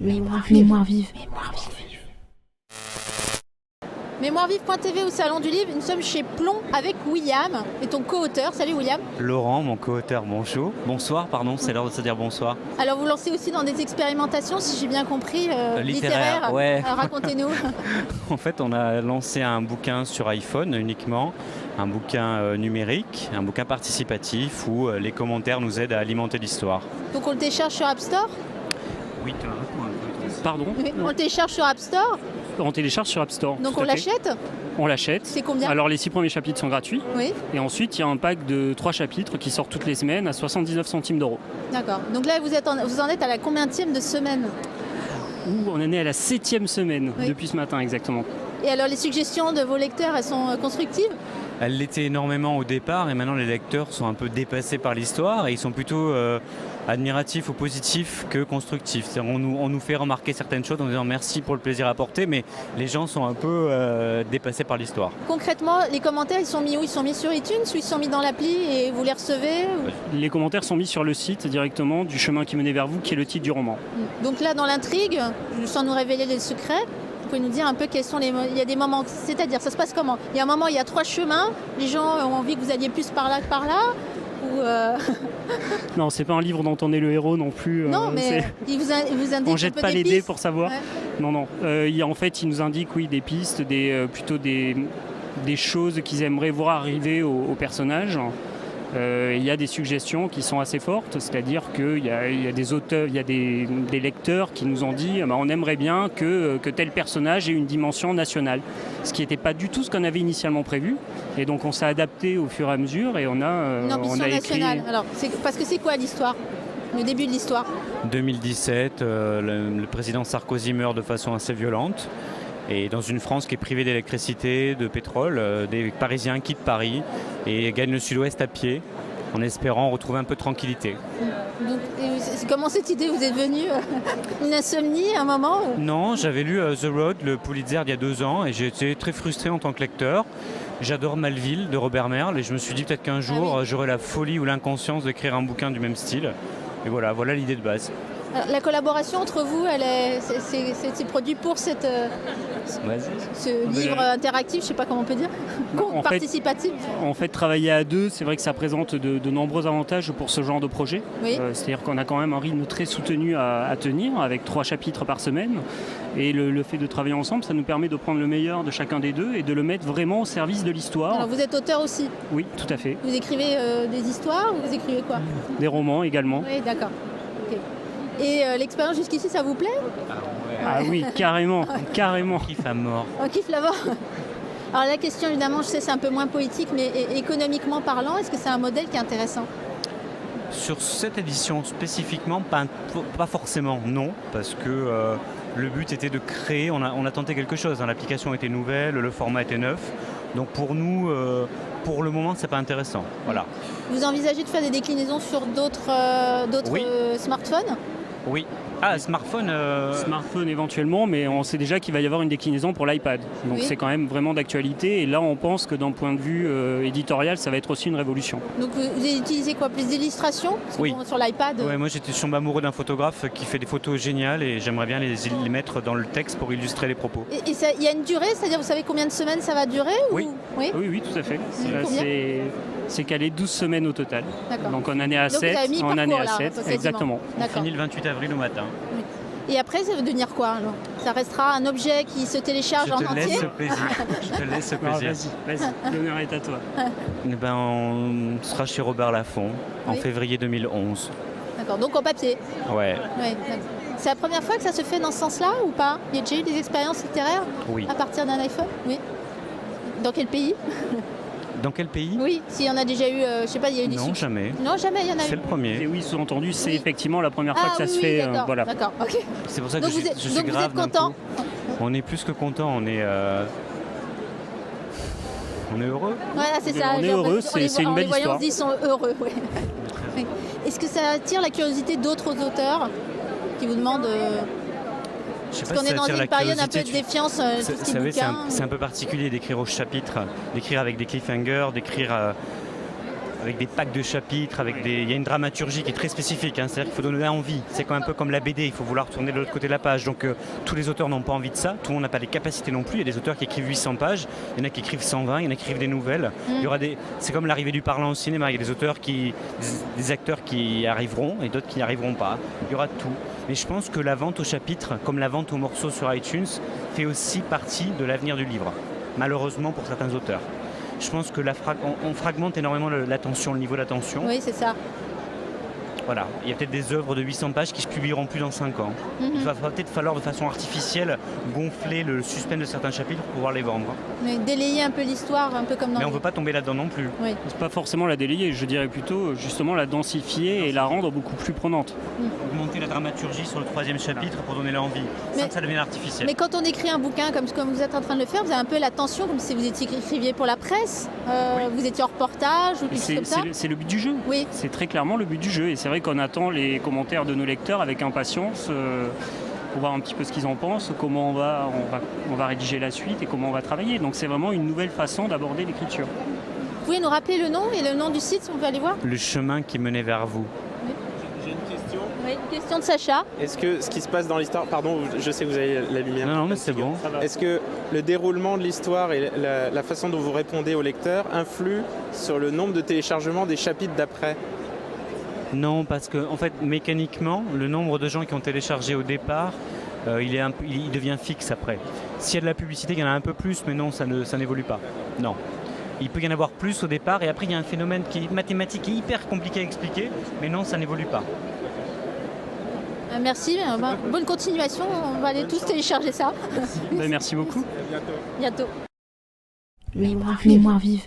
Mémoire vive. Mémoire vive. Mémoirevive.tv au Salon du Livre, nous sommes chez Plomb avec William et ton co-auteur. Salut William. Laurent, mon co-auteur, bonjour. Bonsoir, pardon, c'est l'heure de se dire bonsoir. Alors vous lancez aussi dans des expérimentations, si j'ai bien compris, littéraires. Ouais. Alors, racontez-nous. En fait, on a lancé un bouquin sur iPhone uniquement, un bouquin numérique, un bouquin participatif où les commentaires nous aident à alimenter l'histoire. Donc on le télécharge sur App Store. Oui, tu as un Pardon. Oui, on le télécharge sur App Store. On télécharge sur App Store. Donc tout on à fait. l'achète. On l'achète. C'est combien? Alors les 6 premiers chapitres sont gratuits. Oui. Et ensuite, il y a un pack de 3 chapitres qui sort toutes les semaines à 79 centimes d'euros. D'accord. Donc là, vous en êtes à la combienième de semaine? Ouh, on en est à la 7e semaine depuis ce matin exactement. Et alors les suggestions de vos lecteurs, elles sont constructives? Elle l'était énormément au départ et maintenant les lecteurs sont un peu dépassés par l'histoire et ils sont plutôt admiratifs ou positifs que constructifs. C'est-à-dire, on nous fait remarquer certaines choses en disant merci pour le plaisir apporté, mais les gens sont un peu dépassés par l'histoire. Concrètement, les commentaires, ils sont mis où? Ils sont mis sur iTunes ou ils sont mis dans l'appli et vous les recevez Les commentaires sont mis sur le site directement du chemin qui menait vers vous, qui est le titre du roman. Donc là, dans l'intrigue, sans nous révéler les secrets, vous pouvez nous dire un peu quels sont il y a des moments, c'est-à-dire ça se passe comment? Il y a un moment, il y a 3 chemins, les gens ont envie que vous alliez plus par là que par là ou Non, c'est pas un livre dont on est le héros non plus. Non, mais il vous indique on un jette peu pas des les dés pistes. pour savoir. Ouais. Non. En fait, il nous indique des pistes, plutôt des choses qu'ils aimeraient voir arriver aux personnages. Il y a des suggestions qui sont assez fortes, c'est-à-dire qu'il y a des auteurs, il y a des lecteurs qui nous ont dit on aimerait bien que tel personnage ait une dimension nationale, ce qui n'était pas du tout ce qu'on avait initialement prévu. Et donc on s'est adapté au fur et à mesure et Une ambition nationale. Alors, parce que c'est quoi l'histoire? Le début de l'histoire? 2017, le président Sarkozy meurt de façon assez violente. Et dans une France qui est privée d'électricité, de pétrole, des Parisiens quittent Paris et gagnent le sud-ouest à pied en espérant retrouver un peu de tranquillité. Donc, comment cette idée vous est venue? Une insomnie à un moment ou... Non, j'avais lu The Road, le Pulitzer, il y a 2 ans et j'ai été très frustré en tant que lecteur. J'adore Malville de Robert Merle et je me suis dit peut-être qu'un jour j'aurai la folie ou l'inconscience d'écrire un bouquin du même style. Et voilà l'idée de base. Alors, la collaboration entre vous, c'est produit pour ce livre interactif, je ne sais pas comment on peut dire, participatif. En fait, travailler à 2, c'est vrai que ça présente de nombreux avantages pour ce genre de projet. Oui. C'est-à-dire qu'on a quand même un rythme très soutenu à tenir, avec 3 chapitres par semaine. Et le fait de travailler ensemble, ça nous permet de prendre le meilleur de chacun des deux et de le mettre vraiment au service de l'histoire. Alors vous êtes auteur aussi? Oui, tout à fait. Vous écrivez des histoires ou vous écrivez quoi? Des romans également. Oui, d'accord. Okay. Et l'expérience jusqu'ici, ça vous plaît? Ah oui, carrément. On kiffe à mort. On kiffe là-bas. Alors la question, évidemment, je sais, c'est un peu moins poétique, mais économiquement parlant, est-ce que c'est un modèle qui est intéressant? Sur cette édition spécifiquement, pas forcément, non, parce que le but était de créer, on a tenté quelque chose, l'application était nouvelle, le format était neuf, donc pour nous, pour le moment, c'est pas intéressant. Voilà. Vous envisagez de faire des déclinaisons sur d'autres Oui. smartphones? Oui. Smartphone Smartphone éventuellement, mais on sait déjà qu'il va y avoir une déclinaison pour l'iPad. Donc Oui. c'est quand même vraiment d'actualité. Et là, on pense que d'un point de vue éditorial, ça va être aussi une révolution. Donc vous utilisez quoi? Plus d'illustrations? Oui. Sur l'iPad? Ouais, moi j'étais tombé amoureux d'un photographe qui fait des photos géniales et j'aimerais bien les mettre dans le texte pour illustrer les propos. Et il y a une durée? C'est-à-dire, vous savez combien de semaines ça va durer? Oui. Oui, tout à fait. Combien? C'est calé 12 semaines au total. D'accord. Donc en année à Donc, 7. vous avez mis En parcours, année à là, 7, quasiment. exactement. On D'accord. finit le 28 avril au matin. Et après, ça va devenir quoi alors? Ça restera un objet qui se télécharge Je en te entier? laisse ce plaisir. Je te laisse ce Alors, plaisir. vas-y, l'honneur est à toi. On sera chez Robert Laffont en Oui. février 2011. D'accord, donc en papier. Ouais, Ouais, d'accord. C'est la première fois que ça se fait dans ce sens-là ou pas? Il y a déjà eu des expériences littéraires oui. à partir d'un iPhone? Oui. Dans quel pays? Dans quel pays? Oui, s'il y en a déjà eu, je sais pas, il y a eu des Non, succès. jamais. Non, jamais, il y en a C'est eu. le premier. Et oui, sous-entendu, c'est Oui. effectivement la première fois que ça oui, se oui, fait. d'accord, Voilà. d'accord, ok. C'est pour ça que Donc je vous êtes, suis donc vous grave êtes d'un content? coup. On est plus que content, on est heureux. Voilà, c'est ça. On est j'ai heureux, l'impression, c'est une en les belle voyant, on histoire. se dit, ils sont heureux. Oui. Oui. Est-ce que ça attire la curiosité d'autres auteurs qui vous demandent... Je sais Parce pas qu'on si est ça dans attire la une période un peu curiosité, de défiance, tout ce Vous qui est savez, c'est bouquin. un peu particulier d'écrire au chapitre, d'écrire avec des cliffhangers, d'écrire avec des packs de chapitres, il y a une dramaturgie qui est très spécifique, hein. C'est-à-dire qu'il faut donner envie. C'est quand même un peu comme la BD, il faut vouloir tourner de l'autre côté de la page. Donc tous les auteurs n'ont pas envie de ça, tout le monde n'a pas les capacités non plus. Il y a des auteurs qui écrivent 800 pages, il y en a qui écrivent 120, il y en a qui écrivent des nouvelles. C'est comme l'arrivée du parlant au cinéma, il y a des acteurs qui arriveront et d'autres qui n'y arriveront pas. Il y aura tout. Mais je pense que la vente au chapitre, comme la vente aux morceaux sur iTunes, fait aussi partie de l'avenir du livre, malheureusement pour certains auteurs. Je pense que on fragmente énormément l'attention, le niveau d'attention. Oui, c'est ça. Voilà, il y a peut-être des œuvres de 800 pages qui ne se publieront plus dans 5 ans. Il va peut-être falloir de façon artificielle gonfler le suspense de certains chapitres pour pouvoir les vendre. Mais délayer un peu l'histoire, un peu comme dans Mais on ne veut pas tomber là-dedans non plus. Oui. C'est pas forcément la délayer, je dirais plutôt justement la densifier et la rendre beaucoup plus prenante. Augmenter la dramaturgie sur le 3e chapitre pour donner l'envie, sans que ça devienne artificiel. Mais quand on écrit un bouquin comme vous êtes en train de le faire, vous avez un peu la tension, comme si vous écriviez pour la presse, vous étiez en reportage ou quelque chose comme ça. C'est le but du jeu. Oui. C'est très clairement le but du jeu. Et c'est vrai qu'on attend les commentaires de nos lecteurs avec impatience pour voir un petit peu ce qu'ils en pensent, comment on va rédiger la suite et comment on va travailler. Donc c'est vraiment une nouvelle façon d'aborder l'écriture. Vous pouvez nous rappeler le nom et le nom du site si on peut aller voir? Le chemin qui menait vers vous. J'ai une question. Oui, une question de Sacha. Est-ce que ce qui se passe dans l'histoire... Pardon, je sais que vous avez la lumière. Non, mais c'est bon. Est-ce que le déroulement de l'histoire et la façon dont vous répondez aux lecteurs influent sur le nombre de téléchargements des chapitres d'après? Non, parce que en fait, mécaniquement, le nombre de gens qui ont téléchargé au départ, il devient fixe après. S'il y a de la publicité, il y en a un peu plus, mais non, ça n'évolue pas. Non. Il peut y en avoir plus au départ, et après, il y a un phénomène qui est mathématique et hyper compliqué à expliquer, mais non, ça n'évolue pas. Merci, bonne continuation, on va aller tous télécharger ça. Merci beaucoup. À bientôt. Bientôt. Mémoire vive.